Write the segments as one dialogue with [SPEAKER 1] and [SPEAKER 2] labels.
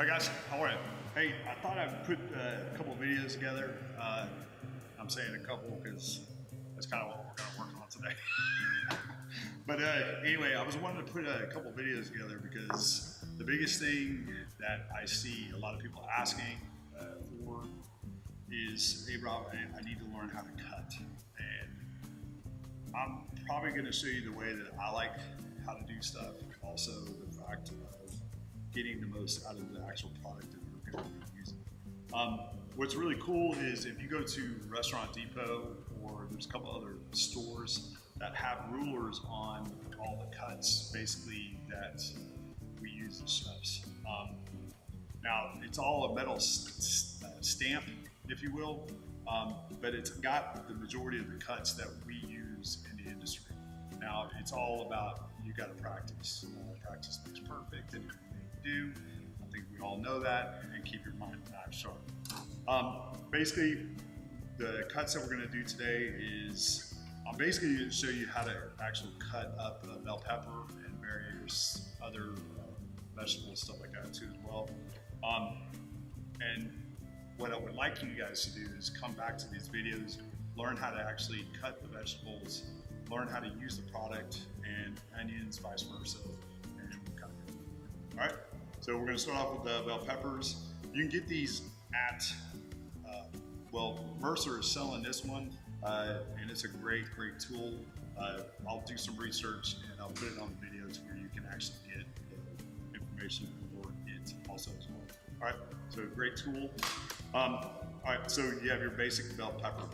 [SPEAKER 1] Hi guys, how are you? Hey, I thought I'd put a couple videos together. I'm saying a couple because that's kind of what we're going to work on today. But anyway, I was wanting to put a couple videos together because the biggest thing that I see a lot of people asking for is, hey Rob, I need to learn how to cut. And I'm probably going to show you the way that I like how to do stuff. Also the fact of getting the most out of the actual product that you're going to be using. What's really cool is if you go to Restaurant Depot, or there's a couple other stores that have rulers on all the cuts basically that we use as chefs. Now it's all a metal stamp, if you will, but it's got the majority of the cuts that we use in the industry. Now it's all about, you got to practice. Practice makes perfect, and do. I think we all know that, and keep your mind sharp. Basically, the cuts that we're going to do today is I'm basically going to show you how to actually cut up a bell pepper and various other vegetables, stuff like that too as well. And what I would like you guys to do is come back to these videos, learn how to actually cut the vegetables, learn how to use the product, and onions, vice versa, and we'll kind of go. All right. So we're going to start off with the bell peppers. You can get these at, well, Mercer is selling this one, and it's a great tool. I'll do some research and I'll put it on the video to where you can actually get the information for it also as well. All right, so great tool. All right, so you have your basic bell pepper.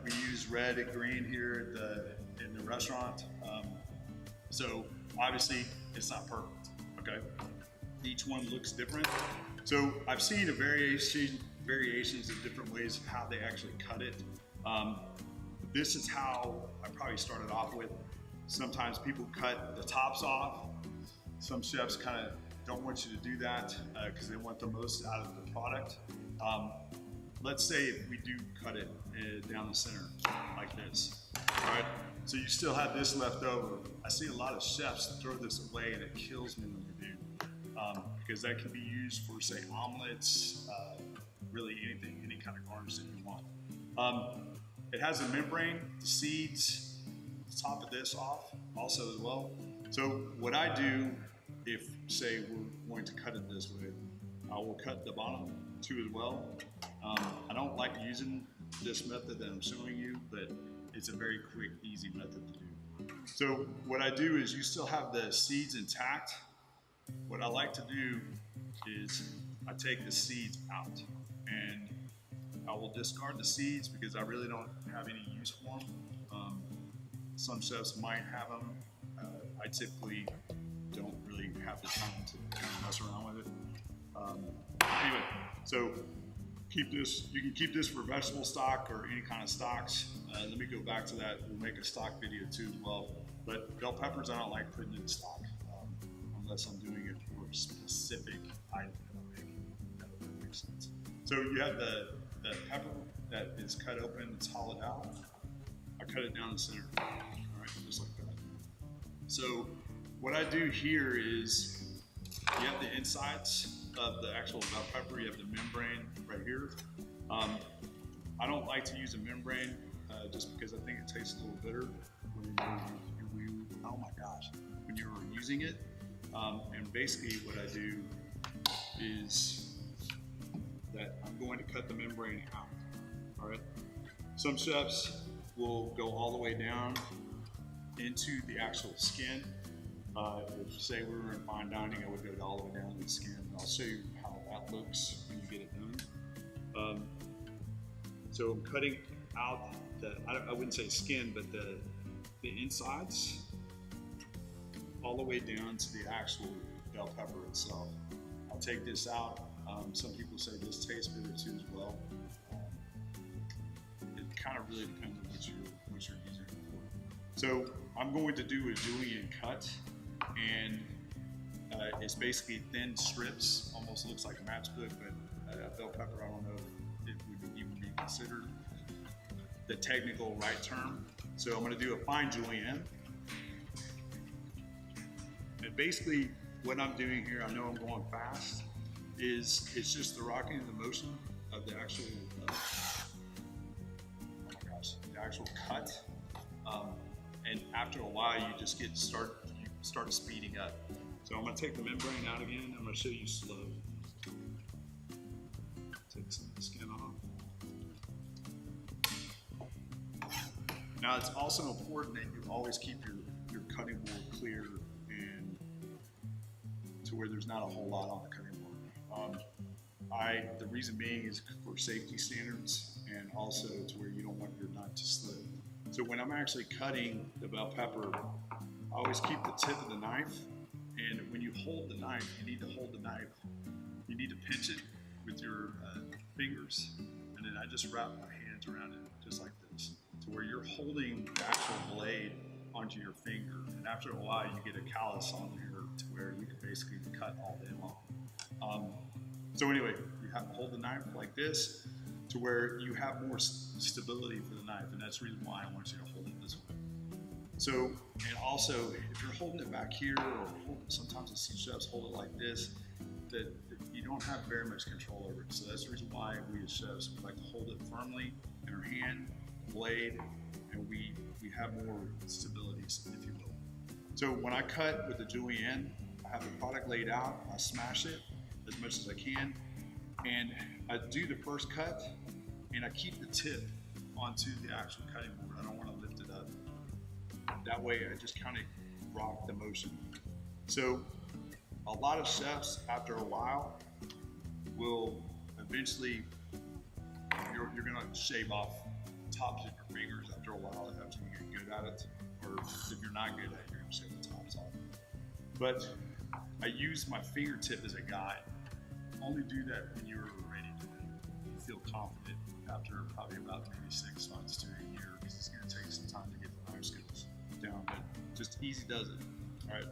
[SPEAKER 1] We use red and green here in the restaurant. So obviously it's not perfect, okay? Each one looks different. So I've seen variations of different ways of how they actually cut it. This is how I probably started off with. Sometimes people cut the tops off. Some chefs kind of don't want you to do that because they want the most out of the product. Let's say if we do cut it down the center like this, all right? So you still have this left over. I see a lot of chefs throw this away, and it kills me when they do. Because that can be used for, say, omelets, really anything, any kind of garnish that you want. It has a membrane, the seeds, the top of this off also as well. So what I do, if, say, we're going to cut it this way, I will cut the bottom too as well. I don't like using this method that I'm showing you, but it's a very quick, easy method to do. So what I do is you still have the seeds intact. What I like to do is I take the seeds out, and I will discard the seeds because I really don't have any use for them. Some chefs might have them. I typically don't really have the time to kind of mess around with it. Anyway, so keep this. You can keep this for vegetable stock or any kind of stocks. Let me go back to that. We'll make a stock video too as well. But bell peppers, I don't like putting in stock. Unless I'm doing it for a specific item that I'm making. That makes sense. So you have the pepper that is cut open, it's hollowed out. I cut it down the center, all right, just like that. So what I do here is you have the insides of the actual bell pepper, you have the membrane right here. I don't like to use a membrane just because I think it tastes a little bitter when oh my gosh, when you're using it. And basically what I do is that I'm going to cut the membrane out, all right? Some chefs will go all the way down into the actual skin. If say we were in fine dining, I would go all the way down to the skin. I'll show you how that looks when you get it done. So I'm cutting out I wouldn't say skin, but the insides, all the way down to the actual bell pepper itself. I'll take this out. Some people say this tastes bitter too as well. It kind of really depends on what you're using it for. So I'm going to do a Julianne cut, and it's basically thin strips, almost looks like a matchbook, but a bell pepper, I don't know if it would even be considered the technical right term. So I'm going to do a fine Julianne. And basically what I'm doing here, I know I'm going fast, is it's just the rocking and the motion of the actual, the actual cut. And after a while, you just start speeding up. So I'm gonna take the membrane out again. I'm gonna show you slow. Take some of the skin off. Now it's also important that you always keep your cutting board clear and to where there's not a whole lot on the cutting board. The reason being is for safety standards and also to where you don't want your knife to slip. So when I'm actually cutting the bell pepper, I always keep the tip of the knife, and when you hold the knife, you need to pinch it with your fingers, and then I just wrap my hands around it just like this, to where you're holding the actual blade onto your finger, and after a while you get a callus on here to where you can basically cut all day long. So anyway, you have to hold the knife like this to where you have more stability for the knife, and that's the reason why I want you to hold it this way. So, and also, if you're holding it back here, or sometimes I see chefs hold it like this, that you don't have very much control over it. So that's the reason why we as chefs, we like to hold it firmly in our hand, blade, and we have more stability, if you will. So when I cut with the Julianne, I have the product laid out, I smash it as much as I can, and I do the first cut, and I keep the tip onto the actual cutting board. I don't want to lift it up. That way I just kind of rock the motion. So a lot of chefs, after a while, will eventually, you're gonna shave off tops of your fingers after a while after you get good at it. Or if you're not good at it, you're gonna shave the tops off. But I use my fingertip as a guide. Only do that when you're ready to feel confident after probably about maybe 6 months to a year, because it's gonna take some time to get the knife skills down, but just easy does it, all right?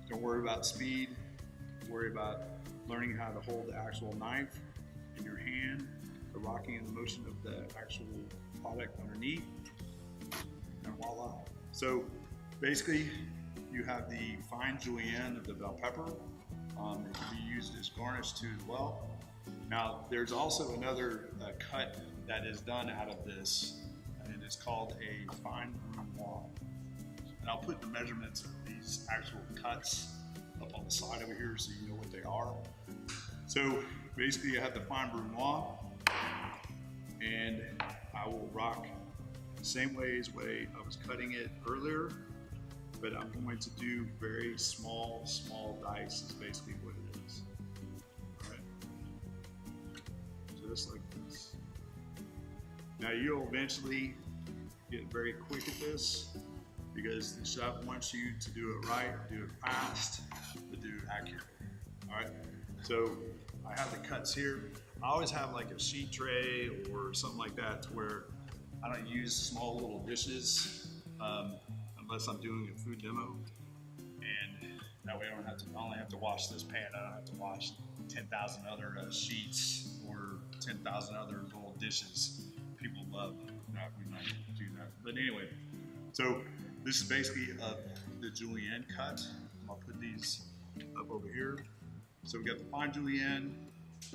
[SPEAKER 1] Don't worry about speed, worry about learning how to hold the actual knife in your hand, the rocking and the motion of the actual product underneath, and voila. So basically, you have the fine julienne of the bell pepper. It can be used as garnish too as well. Now, there's also another cut that is done out of this, and it's called a fine brunoise. And I'll put the measurements of these actual cuts up on the side over here so you know what they are. So basically, I have the fine brunoise, and I will rock the same way as way I was cutting it earlier, but I'm going to do very small dice is basically what it is. All right, just like this. Now you'll eventually get very quick at this because the chef wants you to do it right, do it fast, but do it accurately. All right, so I have the cuts here. I always have like a sheet tray or something like that to where I don't use small little dishes unless I'm doing a food demo, and that way I only have to wash this pan. I don't have to wash 10,000 other sheets or 10,000 other little dishes. People love that we might do that. But anyway, so this is basically the julienne cut. I'll put these up over here. So we got the fine julienne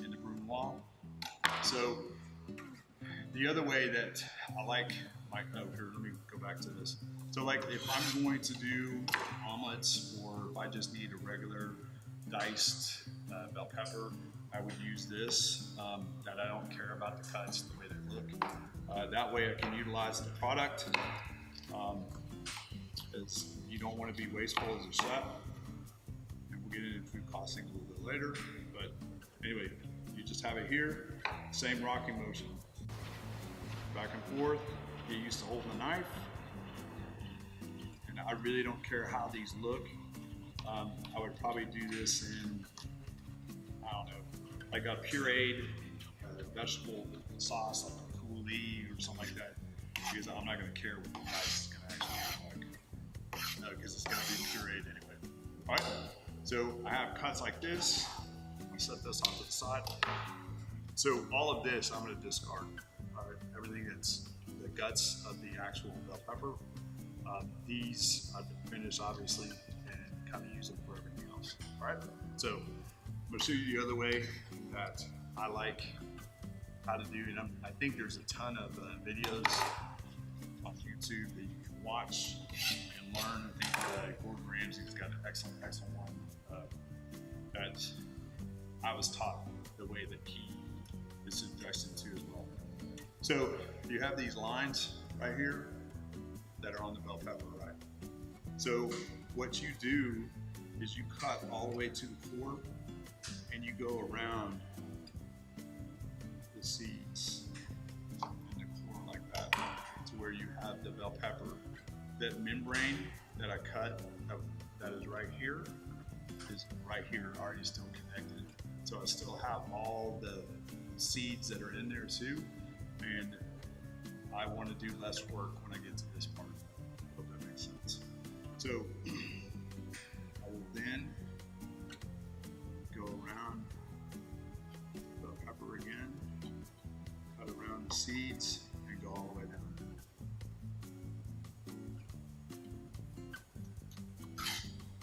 [SPEAKER 1] and the brunoise. So the other way that I like my, here, let me go back to this. So like if I'm going to do omelets, or if I just need a regular diced bell pepper, I would use this, that I don't care about the cuts, the way they look. That way I can utilize the product, as you don't want to be wasteful as a chef. And we'll get into food costing a little bit later, but anyway, you just have it here, same rocking motion. Back and forth, get used to holding the knife. And I really don't care how these look. I would probably do this in, I don't know, like a pureed vegetable sauce, like a coulis or something like that, because I'm not gonna care what the rice is gonna actually look like, because it's gonna be pureed anyway. All right, so I have cuts like this. I'm gonna set this off to the side. So all of this I'm gonna discard. All right, everything that's the guts of the actual bell pepper. These I've finished obviously, and kind of use them for everything else. All right, so I'll show you the other way that I like how to do it. I think there's a ton of videos on YouTube that you can watch and learn. I think Gordon Ramsay's got an excellent one that I was taught the way that he is suggested to as well. So you have these lines right here that are on the bell pepper, right? So what you do is you cut all the way to the core and you go around the seeds in the core like that to where you have the bell pepper. That membrane that I cut that is right here is right here, already still connected. So I still have all the seeds that are in there too, and I want to do less work when I get to this part. Hope that makes sense. So I will then go around the pepper again, cut around the seeds, and go all the way down.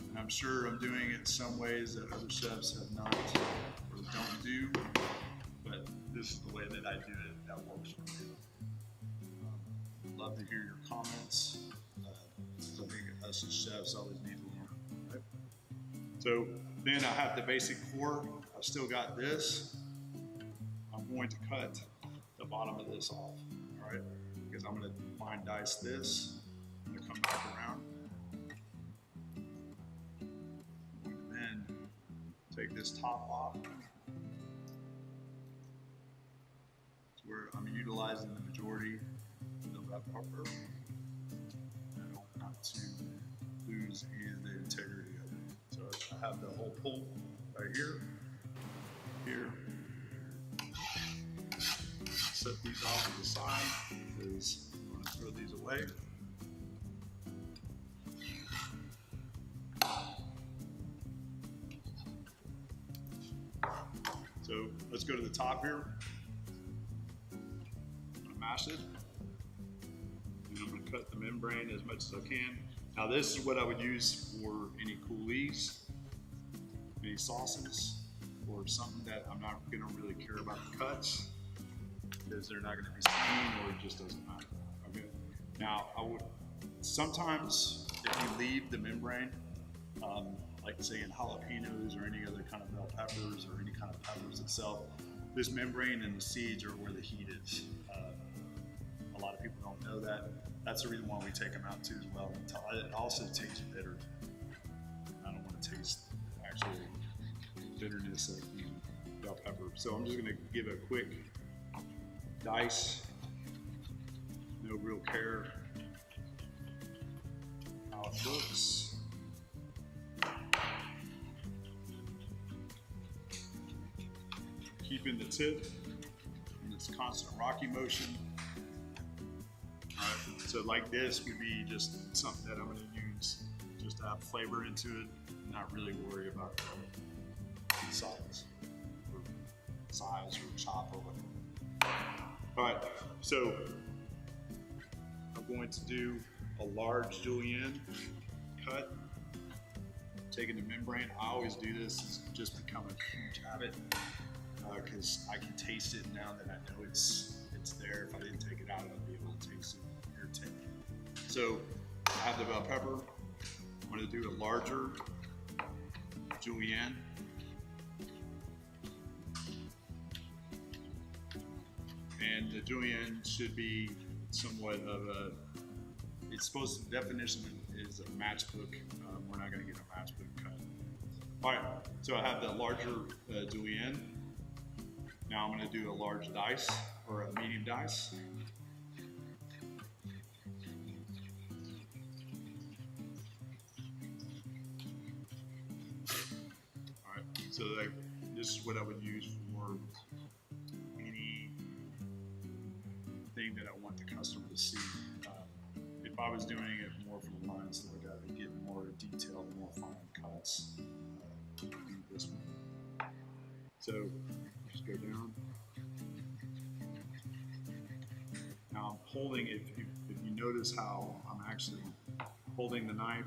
[SPEAKER 1] And I'm sure I'm doing it some ways that other chefs have not or don't do, but this is the way that I do it that works for me. Love to hear your comments. I think us as chefs always need to learn, right? So then I have the basic core. I've still got this. I'm going to cut the bottom of this off, all right? Because I'm gonna fine dice this. I'm gonna come back around. And then take this top off. It's where I'm utilizing the majority of the bell pepper. I don't want to lose any of the integrity of it. So I have the whole pull right here, here. Set these off to the side because I'm going to throw these away. So let's go to the top here. I'm going to mash it. And I'm going to cut the membrane as much as I can. Now this is what I would use for any coulis, any sauces, or something that I'm not going to really care about the cuts because they're not going to be seen or it just doesn't matter. Okay. Now I would sometimes if you leave the membrane, like say in jalapenos or any other kind of bell peppers or any kind of peppers itself, this membrane and the seeds are where the heat is. A lot of people don't know that. That's the reason why we take them out too as well. It also tastes bitter. I don't want to taste the actual bitterness of the bell pepper. So I'm just going to give a quick dice. No real care how it looks. Keeping the tip in this constant rocky motion. All right, so like this would be just something that I'm going to use just to have flavor into it, and not really worry about the size or chop or whatever. All right, so I'm going to do a large julienne cut, taking the membrane. I always do this. It's just become a huge habit because I can taste it now that I know it's there. If I didn't take it out, I'd be able to taste it irritating. So I have the bell pepper. I'm going to do a larger julienne. And the julienne should be somewhat of a, it's supposed to, the definition is a matchbook. We're not going to get a matchbook cut. All right, so I have the larger julienne. Now I'm going to do a large dice or a medium dice. All right, so this is what I would use for any thing that I want the customer to see. If I was doing it more from the lines, so I got to get more detailed, more fine cuts. Do this one. So just go down. Now I'm holding, if you notice how I'm actually holding the knife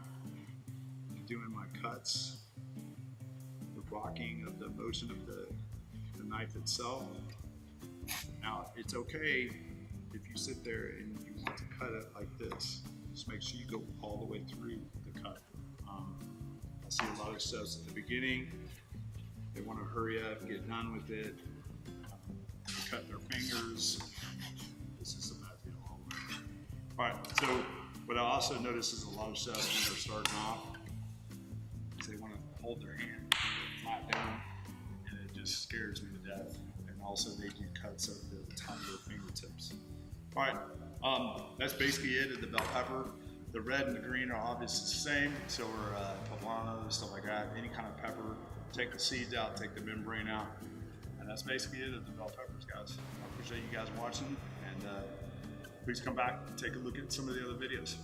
[SPEAKER 1] and doing my cuts with blocking of the motion of the knife itself. Now, it's okay if you sit there and you want to cut it like this. Just make sure you go all the way through the cut. I see a lot of chefs at the beginning, they want to hurry up, get done with it, cut their fingers. This is a bad deal all the way. All right, so what I also notice is a lot of chefs when they're starting off, is they want to hold their hand flat down, and it just scares me to death. And also they do cuts at the top of their fingertips. All right, that's basically it at the bell pepper. The red and the green are obviously the same, so are poblano, stuff like that, any kind of pepper. Take the seeds out, take the membrane out, and that's basically it at the bell peppers, guys. I appreciate you guys watching, and please come back and take a look at some of the other videos.